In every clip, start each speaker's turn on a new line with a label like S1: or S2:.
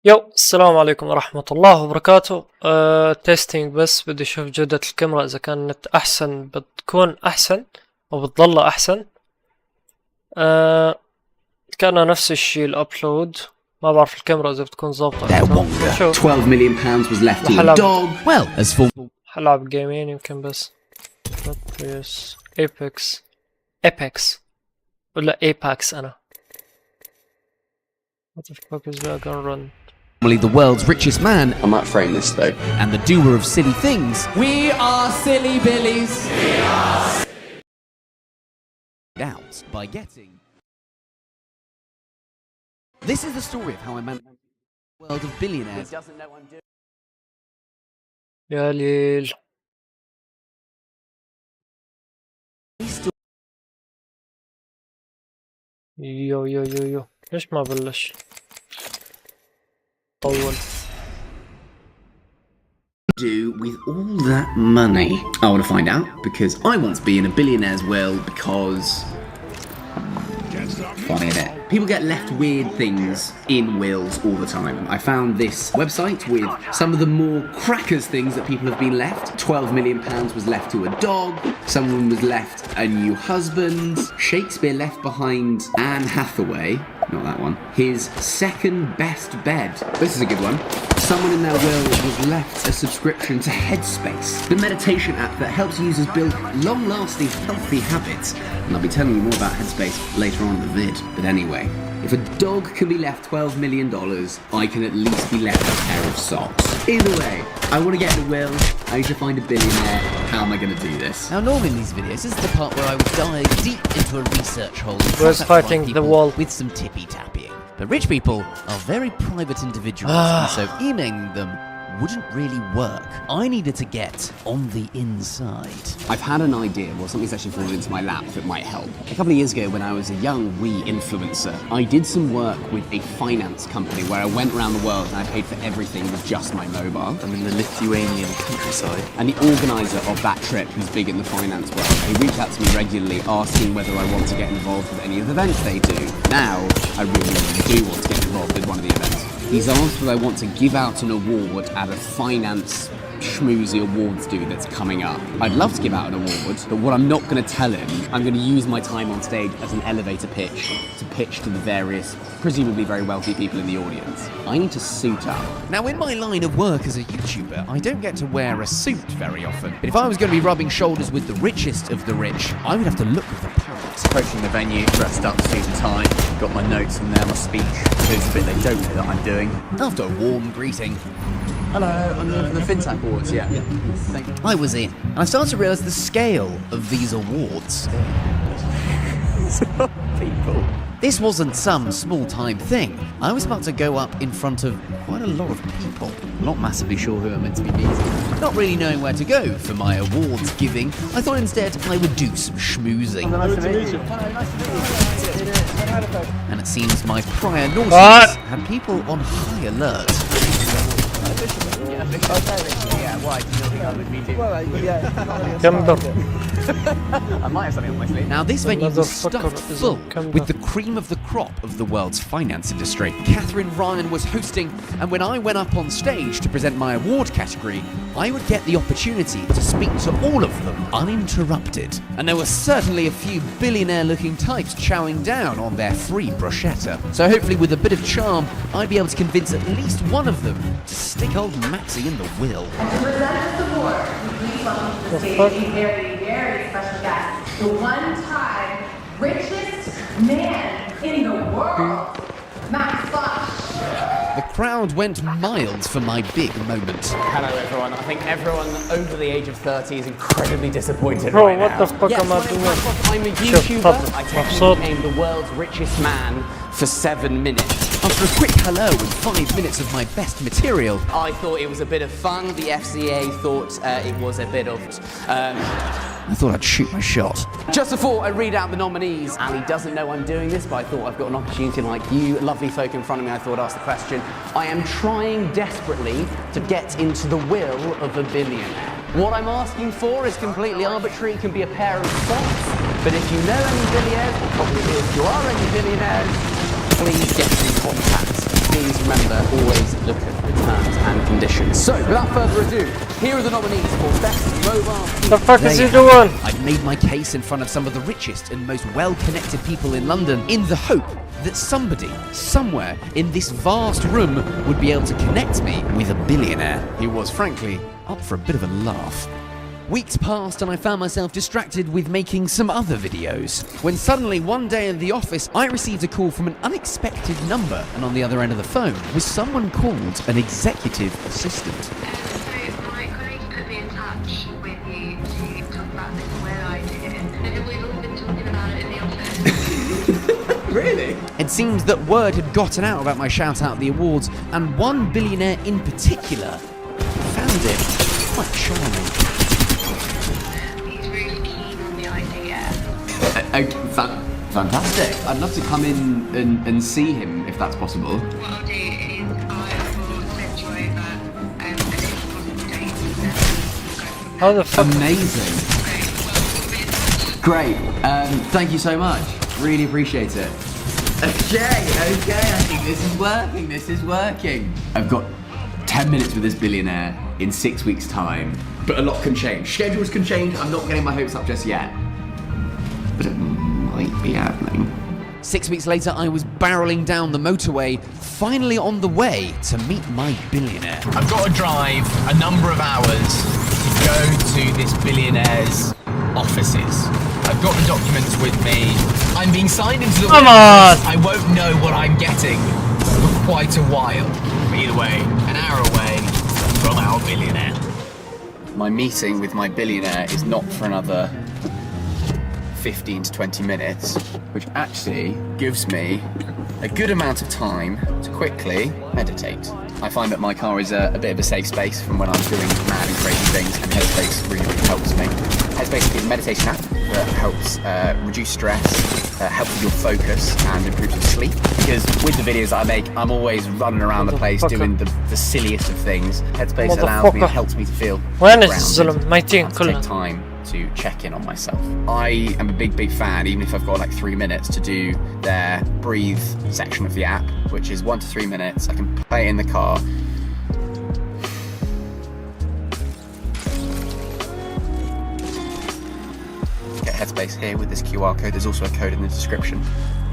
S1: السلام عليكم ورحمة الله وبركاته. تيستينج، بس بدي اشوف جودة الكاميرا اذا كانت احسن بتكون احسن او بتضل احسن. كان نفس الشيء الابلود، ما بعرف الكاميرا اذا بتكون ظابطة.
S2: Their Wonga. 12 million pounds was left to a dog. Well, as for
S1: حلعب جيمين يمكن بس. يس ايبكس ولا ايباكس. انا what the fuck is that gonna run؟
S2: the world's richest man,
S3: I might frame this though.
S2: and the doer of silly things,
S4: We are silly billies.
S2: out by getting. This is the story of how I managed the world of billionaires.
S1: يا ليل. يو ليش ما بلش؟ طول.
S3: Do with all that money? I want to find out because I want to be in a billionaire's will because funny, isn't it? People get left weird things in wills all the time. I found this website with some of the more crackers things that people have been left. 12 million pounds was left to a dog. Someone was left a new husband. Shakespeare left behind Anne Hathaway. Not that one. His second best bed. This is a good one. Someone in their will was left a subscription to Headspace, the meditation app that helps users build long-lasting healthy habits. And I'll be telling you more about Headspace later on in the vid. But anyway, if a dog can be left $12 million, I can at least be left a pair of socks. Either way, I want to get in the will. I need to find a billionaire. How am I going to do this?
S2: Now, normally in these videos, this is the part where I would dive deep into a research hole and
S1: Where's
S2: contact
S1: fighting
S2: white
S1: the
S2: people
S1: wall?
S2: with some tippy-tapping. But rich people are very private individuals, and so emailing them wouldn't really work. I needed to get on the inside.
S3: I've had an idea, well, something's actually fallen into my lap that might help. A couple of years ago, when I was a young wee influencer, I did some work with a finance company where I went around the world and I paid for everything with just my mobile.
S5: I'm in the Lithuanian countryside.
S3: And the organiser of that trip, who's big in the finance world, he reached out to me regularly asking whether I want to get involved with any of the events they do. Now, I really do want to get involved with one of the events. He's asked whether I want to give out an award at a finance schmoozy awards do that's coming up. I'd love to give out an award, but what I'm not going to tell him, I'm going to use my time on stage as an elevator pitch to pitch to the various, presumably very wealthy people in the audience. I need to suit up.
S2: Now, in my line of work as a YouTuber, I don't get to wear a suit very often. But if I was going to be rubbing shoulders with the richest of the rich, I would have to look the part.
S5: Approaching the venue, dressed up, suit and tie. Got my notes from there, my speech. Here's the bit they don't know that I'm doing.
S2: After a warm greeting,
S5: Hello, I'm here for the FinTech Awards, yeah. Thank you.
S2: I was in, and I started to realise the scale of these awards.
S5: People.
S2: This wasn't some small-time thing. I was about to go up in front of quite a lot of people.
S5: I'm not massively sure who I'm meant to be meeting.
S2: Not really knowing where to go for my awards giving, I thought instead I would do some schmoozing.
S5: Nice to meet you.
S2: And it seems my prior naughtiness had people on high alert.
S5: I might have something on my sleeve.
S2: Now this venue was
S1: Motherfucker
S2: stuffed
S1: is
S2: full
S1: a
S2: with the cream of the crop of the world's finance industry. Catherine Ryan was hosting, and when I went up on stage to present my award category, I would get the opportunity to speak to all of them uninterrupted. And there were certainly a few billionaire-looking types chowing down on their free bruschetta. So hopefully with a bit of charm, I'd be able to convince at least one of them to stick old Maxie in the will.
S6: To present this award, we welcome to the stage a very, very special guest. The one-time richest man in the world, Max Bosch.
S2: The crowd went mild for my big moment.
S7: Hello everyone. I think everyone over the age of 30 is incredibly disappointed
S1: Bro,
S7: right
S1: what
S7: now.
S1: the fuck
S7: Yes,
S1: am I
S7: well,
S1: doing?
S7: I'm a
S1: Shut
S7: YouTuber.
S1: up.
S7: I technically
S1: Mabsut.
S7: became the world's richest man for 7 minutes.
S2: After a quick hello and 5 minutes of my best material,
S7: I thought it was a bit of fun. The FCA thought it was a bit of...
S2: I thought I'd shoot my shot.
S7: Just before I read out the nominees, Ali doesn't know I'm doing this, but I thought I've got an opportunity like you lovely folk in front of me. I thought I'd ask the question. I am trying desperately to get into the will of a billionaire. What I'm asking for is completely arbitrary. It can be a pair of socks, but if you know any billionaires, probably if you are any billionaires, please get in contact. Please remember, always look at the terms and conditions. So, without further ado, here are the nominees for Best Mobile.
S1: The fuck is
S2: There
S1: he
S2: you have
S1: doing?
S2: it. I'd made my case in front of some of the richest and most well-connected people in London in the hope that somebody, somewhere in this vast room would be able to connect me with a billionaire who was, frankly, up for a bit of a laugh. Weeks passed and I found myself distracted with making some other videos, when suddenly one day in the office I received a call from an unexpected number, and on the other end of the phone was someone called an executive assistant.
S8: So my colleague put me in touch with you to talk about this whale idea, and we've all been talking about it in the office.
S7: Really?
S2: It seems that word had gotten out about my shout out at the awards, and one billionaire in particular found it quite charming.
S8: He's really keen on the idea.
S3: Fantastic. I'd love to come in and see him if that's possible.
S8: What I'll do is I will send you over a list of the dates and then we'll go from there.
S1: How the fuck?
S3: Amazing. Great. Thank you so much. Really appreciate it. Okay. I think this is working. This is working. I've got 10 minutes with this billionaire in 6 weeks' time. But a lot can change. Schedules can change. I'm not getting my hopes up just yet. But it might be happening.
S2: 6 weeks later, I was barreling down the motorway, finally on the way to meet my billionaire.
S9: I've got to drive a number of hours to go to this billionaire's offices. I've got the documents with me. I'm being signed into the
S1: Come
S9: will.
S1: on!
S9: I won't know what I'm getting for quite a while. But either way, an hour away from our billionaire.
S7: My meeting with my billionaire is not for another 15 to 20 minutes, which actually gives me a good amount of time to quickly meditate. I find that my car is a bit of a safe space from when I'm doing mad and crazy things, and Headspace really, really helps me. Headspace is a meditation app that helps reduce stress, helps with your focus and improves your sleep. Because with the videos that I make, I'm always running around the place doing the silliest of things. Headspace allows me and helps me to feel
S1: وين
S7: grounded
S1: الزلم ميتين
S7: and to take
S1: كلهم.
S7: time to check in on myself. I am a big fan, even if I've got like 3 minutes to do their breathe section of the app, which is 1 to 3 minutes. I can play it in the car. Get Headspace here with this QR code. There's also a code in the description.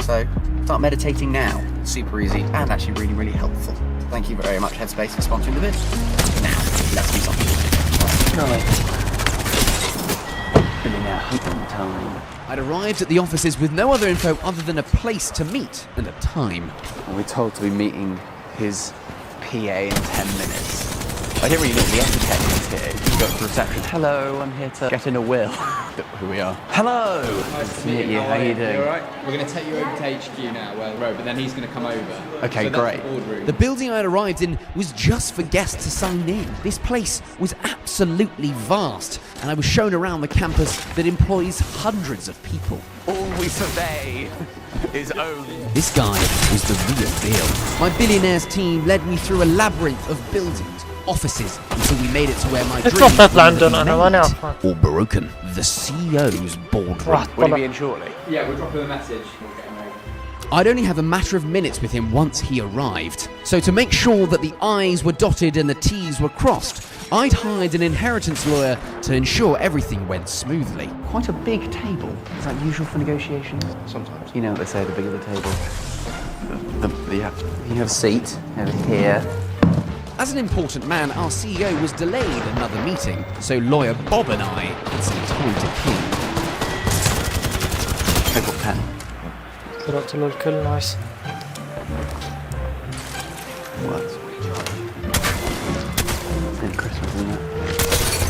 S7: So start meditating now. Super easy and actually really, really helpful. So thank you very much, Headspace, for sponsoring the vid. Now, let's do something.
S2: I'd arrived at the offices with no other info other than a place to meet and a time.
S5: And we're told to be meeting his PA in 10 minutes. I didn't really know the architect was here. You got to reception. Hello, I'm here to get in a will. Who we are. Hello! Nice to meet you. How are you doing?
S4: Alright? We're going to take you over to HQ now, Well Road, but then he's going to come over.
S5: Okay,
S4: so
S5: great.
S4: That's the boardroom.
S2: The building I'd arrived in was just for guests to sign in. This place was absolutely vast, and I was shown around the campus that employs hundreds of people.
S5: All we survey is own.
S2: This guy was the real deal. My billionaire's team led me through a labyrinth of buildings, offices, until we made it to where my
S1: اطلع
S2: dreams
S1: تطلع
S2: were
S1: عندنا انا ماني
S2: made.
S1: عارفه.
S2: Or broken. The CEO's boardroom.
S1: راح
S5: Will he be
S1: طلع.
S5: in shortly?
S4: Yeah, we'll drop him a message. We'll get him over.
S2: I'd only have a matter of minutes with him once he arrived. So to make sure that the I's were dotted and the T's were crossed, I'd hired an inheritance lawyer to ensure everything went smoothly.
S5: Quite a big table. Is that usual for negotiations? Sometimes. You know what they say, the bigger the table. You have a seat over here.
S2: As an important man, our CEO was delayed another meeting, so lawyer Bob and I had some time to kill.
S5: I've got pen.
S1: قرأت له الكل نايس.
S5: Words. It's nearly Christmas, isn't it?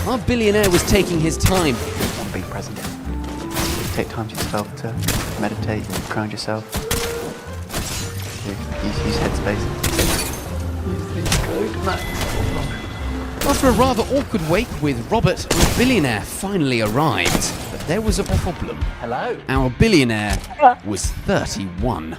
S2: Our billionaire was taking his time.
S5: One big present. Take time to yourself to meditate, ground yourself. Use Headspace.
S2: After a rather awkward wait with Robert, our billionaire finally arrived. But there was a problem.
S5: Hello.
S2: Our billionaire was 31.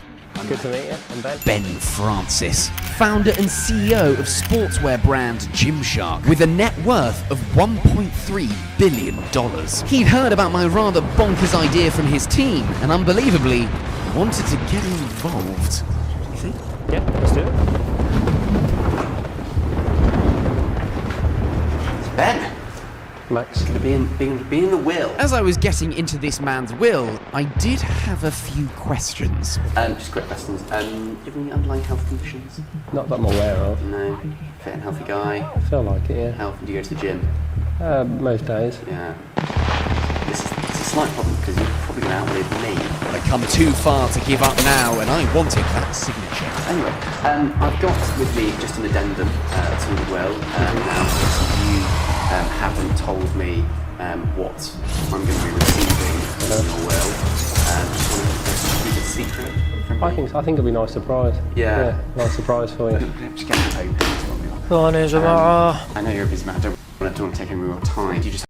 S5: Good to meet you. I'm Ben.
S2: Ben Francis, founder and CEO of sportswear brand Gymshark, with a net worth of $1.3 billion. He'd heard about my rather bonkers idea from his team, and unbelievably, wanted to get involved.
S1: Yeah, let's do it.
S10: Max.
S7: Gonna be in the will.
S2: As I was getting into this man's will, I did have a few questions.
S7: Just quick questions. Do you have any underlying health conditions?
S10: Not that I'm aware of.
S7: No. Fit and healthy guy.
S10: I feel like it, yeah.
S7: How often do you go to the gym?
S10: Most days.
S7: Yeah. This is a slight problem because you're probably going to outlive me.
S2: I'd come too far to give up now, and I wanted that signature.
S7: Anyway, I've got with me just an addendum to the will. Now, you haven't told me what I'm going to be receiving in your will. Just wanted to keep it a secret from me.
S10: I think it'll be a nice surprise.
S7: Yeah.
S10: Nice surprise for you.
S7: Just get it open.
S1: ثواني يا جماعة.
S7: I know you're a busy man. I don't want to take any more time. Do you just